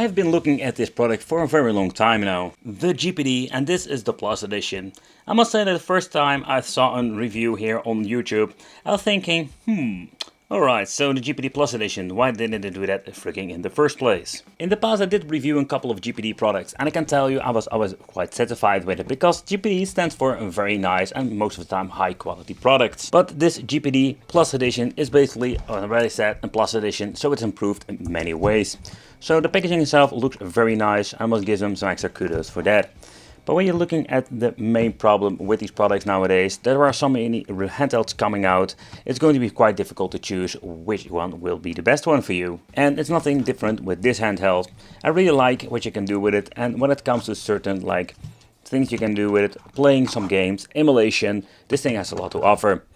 I have been looking at this product for a very long time now, the GPD, and this is the Plus Edition. I must say that the first time I saw a review here on YouTube, I was thinking, alright, so the GPD Plus Edition, why didn't they do that freaking in the first place? In the past I did review a couple of GPD products, and I can tell you I was quite satisfied with it, because GPD stands for a very nice and most of the time high quality products. But this GPD Plus Edition is basically, I already said, a Plus Edition, so it's improved in many ways. So the packaging itself looks very nice, I must give them some extra kudos for that. But when you're looking at the main problem with these products nowadays, there are so many handhelds coming out, it's going to be quite difficult to choose which one will be the best one for you. And it's nothing different with this handheld. I really like what you can do with it, and when it comes to certain things you can do with it, playing some games, emulation, this thing has a lot to offer.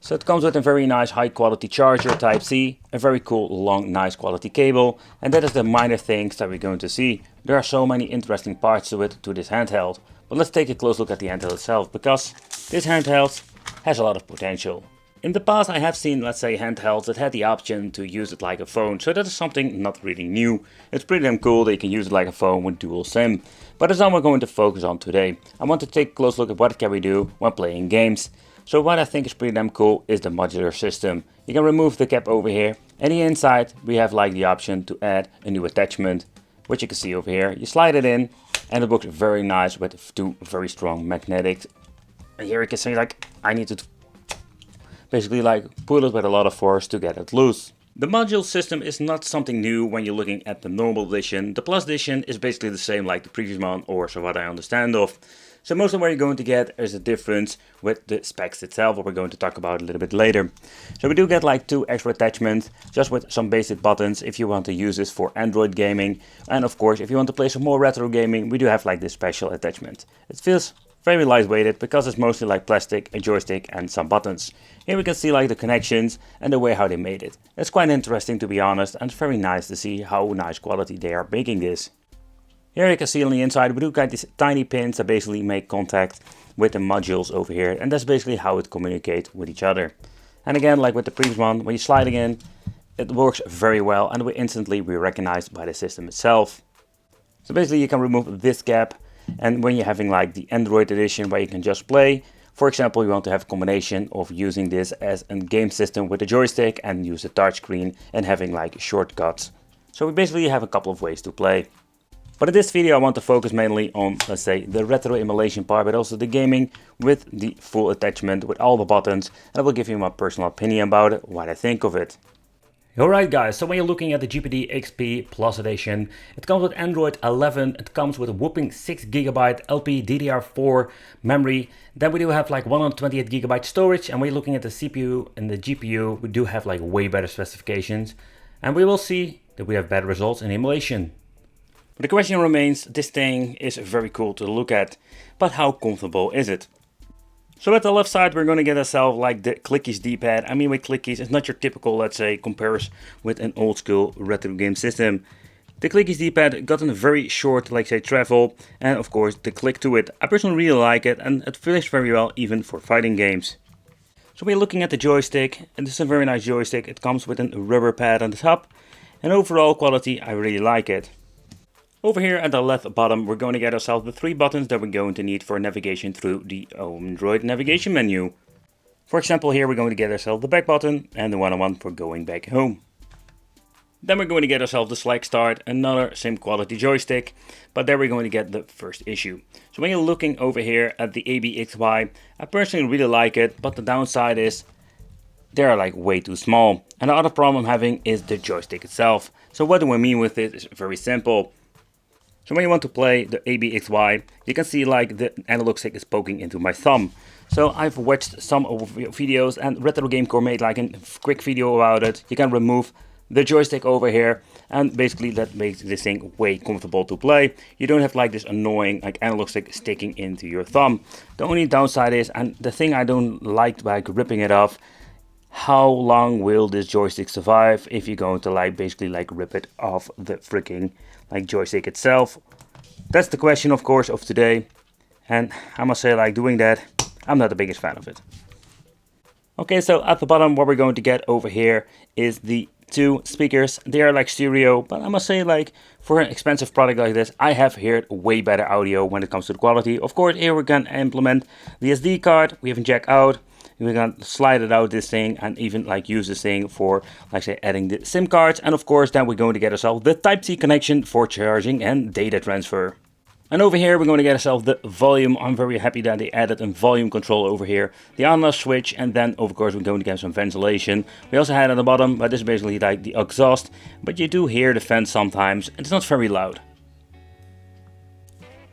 So it comes with a very nice high quality charger Type C, a very cool long nice quality cable, and that is the minor things that we're going to see. There are so many interesting parts to it, to this handheld. But let's take a close look at the handheld itself, because this handheld has a lot of potential. In the past I have seen, let's say, handhelds that had the option to use it like a phone, so that is something not really new. It's pretty damn cool that you can use it like a phone with dual SIM. But that's not what we're going to focus on today. I want to take a close look at what can we do when playing games. So what I think is pretty damn cool is the modular system. You can remove the cap over here, and the inside we have the option to add a new attachment, which you can see over here. You slide it in and it looks very nice with two very strong magnetics. And here you can see I need to basically pull it with a lot of force to get it loose. The module system is not something new when you're looking at the normal edition. The Plus edition is basically the same like the previous one, or so what I understand of. So most of what you're going to get is a difference with the specs itself, what we're going to talk about a little bit later. So we do get two extra attachments, just with some basic buttons if you want to use this for Android gaming. And of course, if you want to play some more retro gaming, we do have this special attachment. It feels very lightweighted because it's mostly plastic, a joystick and some buttons. Here we can see the connections and the way how they made it. It's quite interesting, to be honest, and it's very nice to see how nice quality they are making this. Here you can see on the inside we do got these tiny pins that basically make contact with the modules over here, and that's basically how it communicates with each other. And again, like with the previous one, when you're sliding in, it works very well and will instantly be recognized by the system itself. So basically you can remove this cap, and when you're having the Android edition where you can just play, for example, you want to have a combination of using this as a game system with a joystick and use a touchscreen and having shortcuts. So we basically have a couple of ways to play. But in this video I want to focus mainly on, let's say, the retro emulation part, but also the gaming with the full attachment with all the buttons, and I will give you my personal opinion about it, what I think of it. Alright guys, so when you're looking at the GPD XP Plus Edition, it comes with Android 11, it comes with a whopping 6GB LP DDR4 memory, then we do have 128GB storage, and when you're looking at the CPU and the GPU, we do have way better specifications, and we will see that we have better results in emulation. But the question remains, this thing is very cool to look at, but how comfortable is it? So at the left side we're going to get ourselves the clickies D-pad. I mean with clickies, it's not your typical, let's say, compares with an old school retro game system. The clickies D-pad got a very short, say, travel, and of course the click to it. I personally really like it, and it feels very well even for fighting games. So we're looking at the joystick, and this is a very nice joystick. It comes with a rubber pad on the top, and overall quality I really like it. Over here at the left bottom we're going to get ourselves the 3 buttons that we're going to need for navigation through the Android navigation menu. For example, here we're going to get ourselves the back button and the one for going back home. Then we're going to get ourselves the select start, another same quality joystick, but there we're going to get the first issue. So when you're looking over here at the ABXY, I personally really like it, but the downside is they are way too small. And the other problem I'm having is the joystick itself. So what do I mean with it? It's very simple. So when you want to play the ABXY, you can see the analog stick is poking into my thumb. So I've watched some videos, and Retro Game Core made a quick video about it. You can remove the joystick over here, and basically that makes this thing way comfortable to play. You don't have this annoying analog stick sticking into your thumb. The only downside is, and the thing I don't like ripping it off, how long will this joystick survive if you're going to basically rip it off the freaking joystick itself? That's the question, of course, of today, and I must say doing that, I'm not the biggest fan of it. Okay, so at the bottom what we're going to get over here is the two speakers. They are like stereo, but I must say, like, for an expensive product like this, I have heard way better audio when it comes to the quality. Of course, here we can implement the SD card. We have jack out. We can slide it out this thing and even like use this thing for, like say, adding the SIM cards. And of course, then we're going to get ourselves the Type-C connection for charging and data transfer. And over here we're going to get ourselves the volume. I'm very happy that they added a volume control over here. The on-off switch, and then of course we're going to get some ventilation. We also had at the bottom, but this is basically like the exhaust. But you do hear the fan sometimes, and it's not very loud.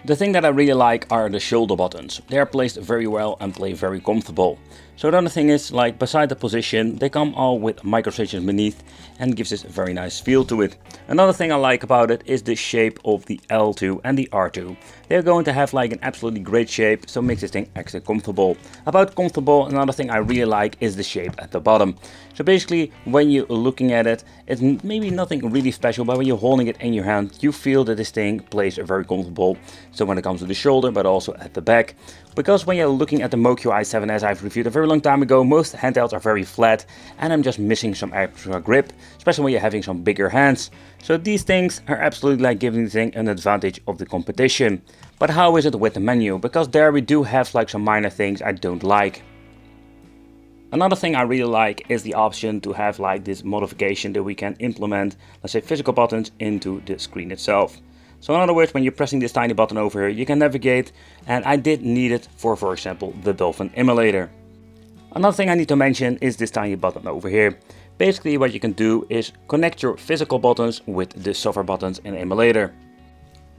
The thing that I really like are the shoulder buttons. They are placed very well and play very comfortable. So the other thing is, like, beside the position, they come all with micro switches beneath and gives this a very nice feel to it. Another thing I like about it is the shape of the L2 and the R2. They're going to have like an absolutely great shape, so it makes this thing extra comfortable. About comfortable, another thing I really like is the shape at the bottom. So basically, when you're looking at it, it's maybe nothing really special, but when you're holding it in your hand, you feel that this thing plays very comfortable. So when it comes to the shoulder, but also at the back. Because when you're looking at the MoQ i7, as I've reviewed a very long time ago, most handhelds are very flat and I'm just missing some extra grip, especially when you're having some bigger hands. So these things are absolutely like giving the thing an advantage of the competition. But how is it with the menu? Because there we do have like some minor things I don't like. Another thing I really like is the option to have like this modification that we can implement, let's say, physical buttons into the screen itself. So in other words, when you're pressing this tiny button over here, you can navigate, and I did need it for example, the Dolphin emulator. Another thing I need to mention is this tiny button over here. Basically what you can do is connect your physical buttons with the software buttons in emulator.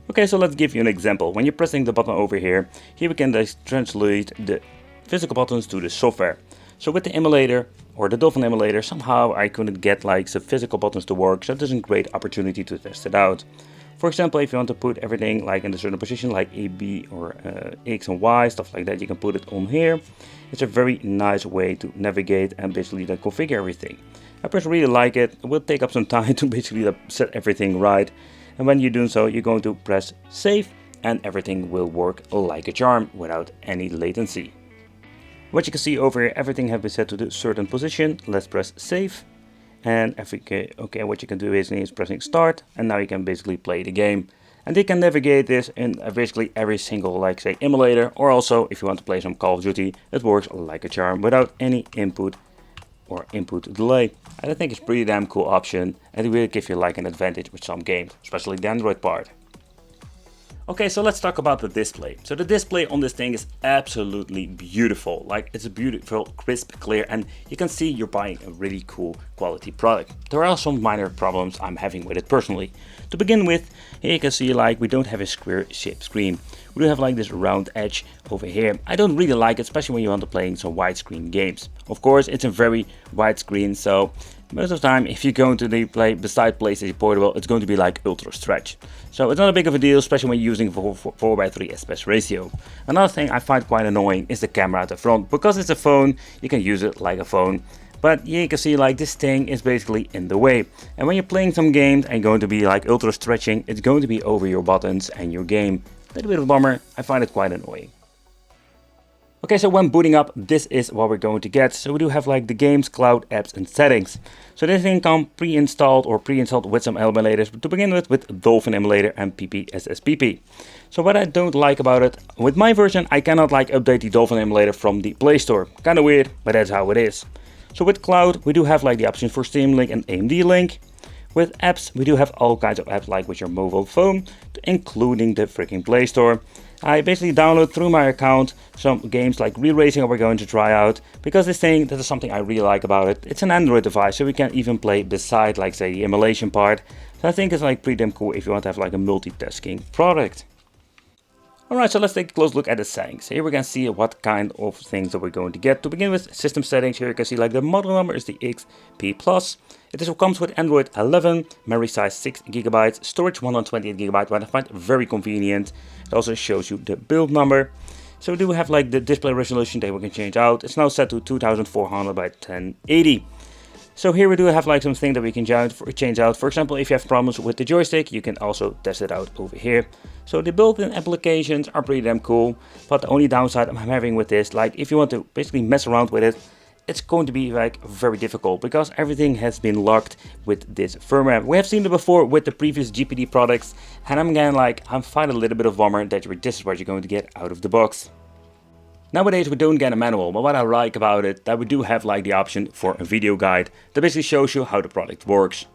Okay, so let's give you an example. When you're pressing the button over here, we can just translate the physical buttons to the software. So with the emulator, or the Dolphin emulator, somehow I couldn't get like the physical buttons to work, so this is a great opportunity to test it out. For example, if you want to put everything like in a certain position, like A, B, or X and Y, stuff like that, you can put it on here. It's a very nice way to navigate and basically then configure everything. I personally really like it. It will take up some time to basically set everything right. And when you're doing so, you're going to press save and everything will work like a charm without any latency. What you can see over here, everything has been set to the certain position. Let's press save. And okay, what you can do is pressing start, and now you can basically play the game. And you can navigate this in basically every single, like say, emulator, or also if you want to play some Call of Duty, it works like a charm without any input or input delay. And I think it's a pretty damn cool option, and it will give you like an advantage with some games, especially the Android part. Okay, so let's talk about the display. So the display on this thing is absolutely beautiful. Like, it's a beautiful, crisp, clear, and you can see you're buying a really cool quality product. There are some minor problems I'm having with it personally. To begin with, here you can see like we don't have a square shaped screen. We do have like this round edge over here. I don't really like it, especially when you want to play some widescreen games. Of course, it's a very wide screen, so most of the time, if you're going to play beside PlayStation Portable, it's going to be like ultra stretch. So it's not a big of a deal, especially when you're using 4:3 aspect ratio. Another thing I find quite annoying is the camera at the front. Because it's a phone, you can use it like a phone. But you can see like this thing is basically in the way. And when you're playing some games and going to be like ultra stretching, it's going to be over your buttons and your game. A little bit of a bummer, I find it quite annoying. Okay, so when booting up, this is what we're going to get. So we do have like the games, cloud, apps and settings. So this thing comes pre-installed with some emulators. But to begin with Dolphin emulator and PPSSPP. So what I don't like about it, with my version, I cannot like update the Dolphin emulator from the Play Store. Kinda weird, but that's how it is. So with cloud, we do have like the option for Steam Link and AMD Link. With apps, we do have all kinds of apps like with your mobile phone, including the freaking Play Store. I basically download through my account some games like Re-Racing we're going to try out, because this thing, that is something I really like about it. It's an Android device, so we can even play beside like say the emulation part. So I think it's like pretty damn cool if you want to have like a multitasking product. Alright, so let's take a close look at the settings. Here we can see what kind of things that we're going to get. To begin with, system settings, here you can see like the model number is the XP+. It comes with Android 11, memory size 6 GB, storage 128 GB, what I find very convenient. It also shows you the build number. So we do have like the display resolution that we can change out. It's now set to 2400 by 1080. So here we do have like something that we can change out. For example, if you have problems with the joystick, you can also test it out over here. So the built-in applications are pretty damn cool, but the only downside I'm having with this, like if you want to basically mess around with it, it's going to be like very difficult because everything has been locked with this firmware. We have seen it before with the previous GPD products, and I'm again like, I'm finding a little bit of bummer that this is what you're going to get out of the box. Nowadays we don't get a manual, but what I like about it, that we do have like the option for a video guide that basically shows you how the product works.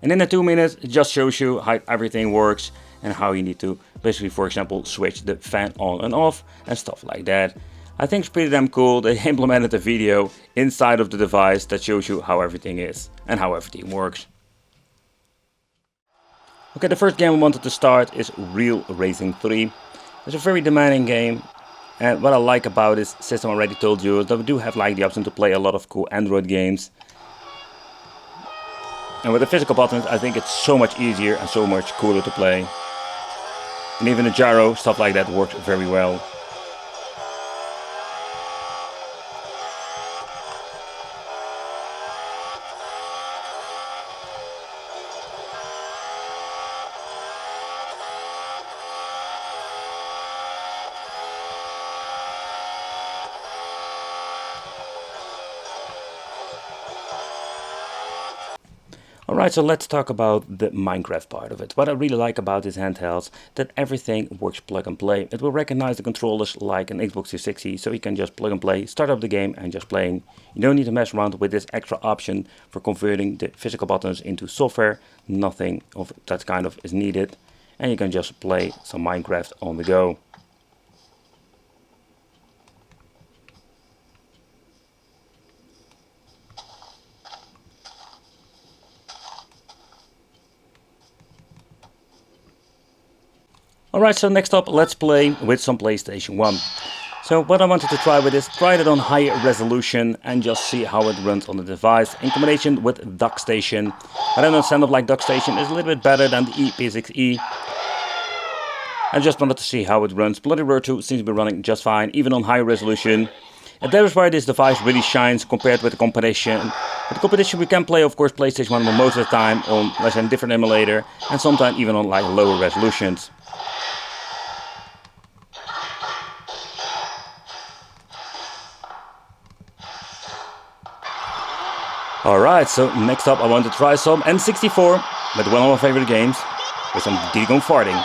And in the 2 minutes it just shows you how everything works and how you need to basically, for example, switch the fan on and off and stuff like that. I think it's pretty damn cool. They implemented a video inside of the device that shows you how everything is and how everything works. Okay, the first game I wanted to start is Real Racing 3. It's a very demanding game. And what I like about this system, I already told you, is that we do have like the option to play a lot of cool Android games. And with the physical buttons, I think it's so much easier and so much cooler to play. And even the gyro, stuff like that, works very well. Alright, so let's talk about the Minecraft part of it. What I really like about this handheld, that everything works plug and play. It will recognize the controllers like an Xbox 360, so you can just plug and play, start up the game and just playing. You don't need to mess around with this extra option for converting the physical buttons into software. Nothing of that kind of is needed. And you can just play some Minecraft on the go. Alright, so next up, let's play with some PlayStation 1. So what I wanted to try with this, try it on high resolution and just see how it runs on the device in combination with DuckStation. I don't understand if like DuckStation is a little bit better than the PSXE. I just wanted to see how it runs. Bloody Roar 2 seems to be running just fine, even on high resolution. And that is why this device really shines compared with the competition. With the competition we can play, of course, PlayStation 1 most of the time on, let's say, a different emulator, and sometimes even on like lower resolutions. Alright, so next up I want to try some N64, with one of my favorite games, with some Diddy Kong farting.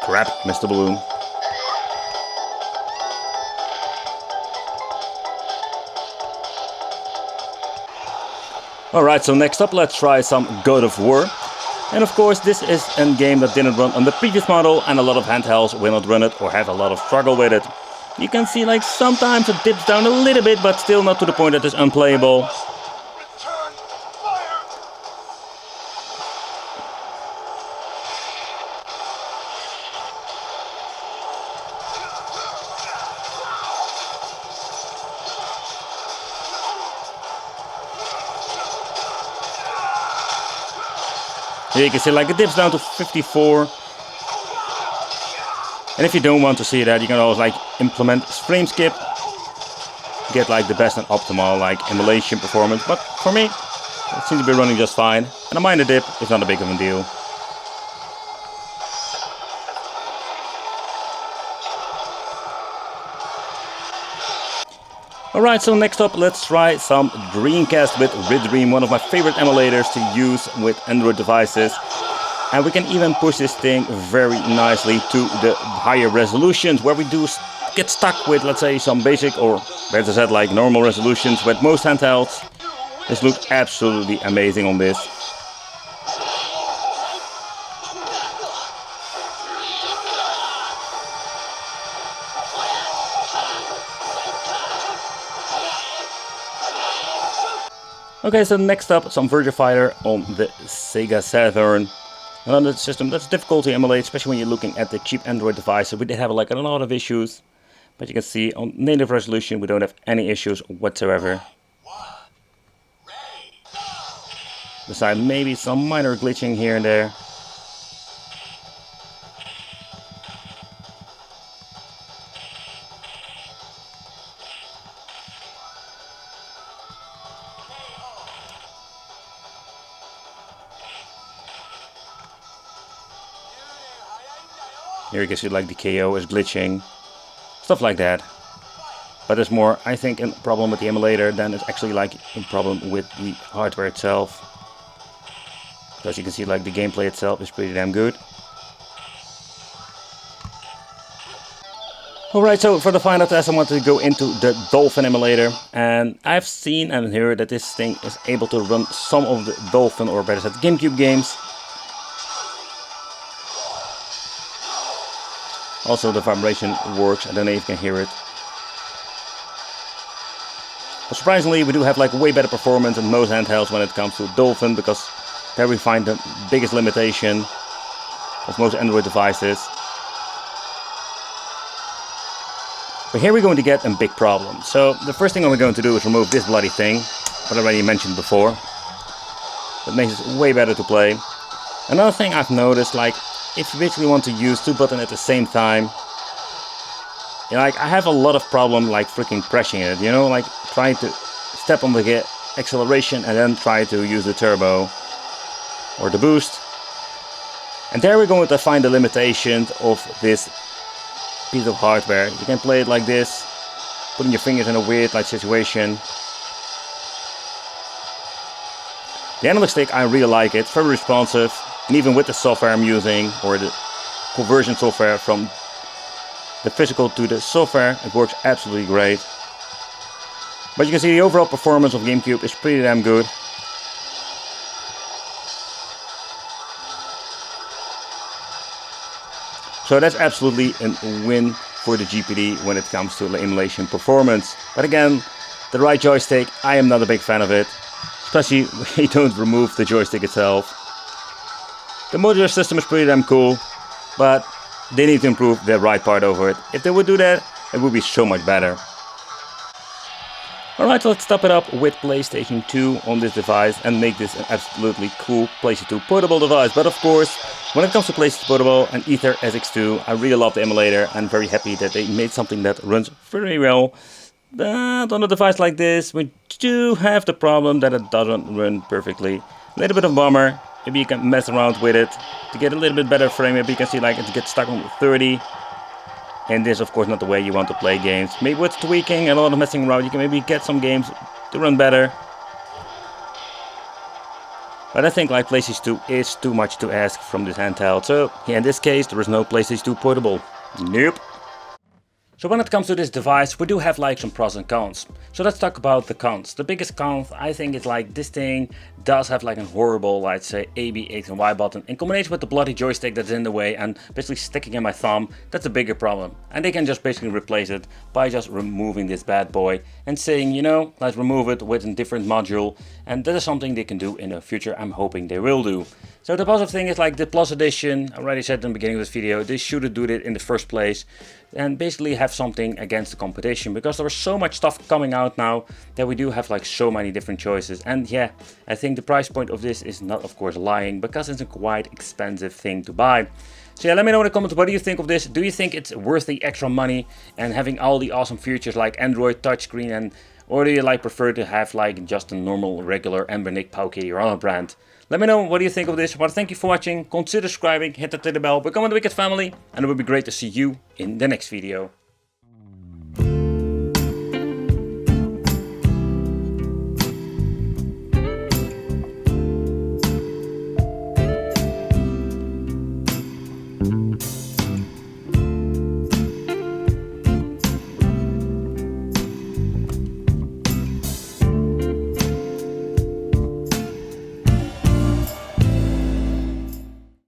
Crap, missed the balloon. Alright, so next up let's try some God of War. And of course this is a game that didn't run on the previous model, and a lot of handhelds will not run it or have a lot of struggle with it. You can see like sometimes it dips down a little bit, but still not to the point that it's unplayable. Here you can see like it dips down to 54. And if you don't want to see that, you can always like implement frame skip. Get like the best and optimal like emulation performance. But for me, it seems to be running just fine. And a minor dip is not a big of a deal. Alright, so next up let's try some Dreamcast with Dream, one of my favorite emulators to use with Android devices. And we can even push this thing very nicely to the higher resolutions, where we do get stuck with, let's say, some basic or better said like normal resolutions with most handhelds. This looks absolutely amazing on this. Okay, so next up, some Virtua Fighter on the Sega Saturn. Another system that's difficult to emulate, especially when you're looking at the cheap Android devices. We did have like a lot of issues, but you can see on native resolution we don't have any issues whatsoever. Besides maybe some minor glitching here and there. Here you can see like the KO is glitching, stuff like that. But there's more, I think, a problem with the emulator than it's actually like a problem with the hardware itself. Because you can see like the gameplay itself is pretty damn good. Alright, so for the final test I want to go into the Dolphin emulator, and I've seen and heard that this thing is able to run some of the Dolphin, or better said GameCube games. Also the vibration works, I don't know if you can hear it. But surprisingly we do have like way better performance than most handhelds when it comes to Dolphin, because there we find the biggest limitation of most Android devices. But here we're going to get a big problem. So the first thing we're going to do is remove this bloody thing, what I already mentioned before. That makes it way better to play. Another thing I've noticed, like if you basically want to use two buttons at the same time, you know, like I have a lot of problem like freaking pressing it, you know, like trying to step on the acceleration and then try to use the turbo or the boost. And there we're going to find the limitations of this piece of hardware. You can play it like this, putting your fingers in a weird like situation. The analog stick, I really like it, it's very responsive, and even with the software I'm using, or the conversion software from the physical to the software, it works absolutely great. But you can see the overall performance of GameCube is pretty damn good. So that's absolutely a win for the GPD when it comes to the emulation performance. But again, the right joystick, I am not a big fan of it. Especially when you don't remove the joystick itself. The modular system is pretty damn cool, but they need to improve the right part over it. If they would do that, it would be so much better. Alright, so let's top it up with PlayStation 2 on this device and make this an absolutely cool PlayStation 2 portable device. But of course, when it comes to PlayStation Portable and Ether SX2, I really love the emulator. I'm very happy that they made something that runs very well. But on a device like this, we do have the problem that it doesn't run perfectly. A little bit of bummer. Maybe you can mess around with it to get a little bit better frame. Maybe you can see like it gets stuck on 30. And this, of course, not the way you want to play games. Maybe with tweaking and a lot of messing around, you can maybe get some games to run better. But I think like PlayStation 2 is too much to ask from this handheld. So yeah, in this case, there is no PlayStation 2 portable. Nope. So when it comes to this device, we do have like some pros and cons. So let's talk about the cons. The biggest con, I think, is like this thing does have like a horrible, let's say, A, B, X and Y button. In combination with the bloody joystick that's in the way and basically sticking in my thumb, that's a bigger problem. And they can just basically replace it by just removing this bad boy and saying, you know, let's remove it with a different module. And that is something they can do in the future. I'm hoping they will do. So the positive thing is like the Plus Edition, I already said in the beginning of this video, they should have done it in the first place and basically have something against the competition, because there is so much stuff coming out now that we do have like so many different choices. And yeah, I think the price point of this is not of course lying, because it's a quite expensive thing to buy. So yeah, let me know in the comments, what do you think of this? Do you think it's worth the extra money and having all the awesome features like Android touchscreen, and or do you like prefer to have like just a normal regular Embernic, Pauke or other brand? Let me know what do you think of this. Well, thank you for watching. Consider subscribing, hit that little bell, become a Wicked family, and it would be great to see you in the next video.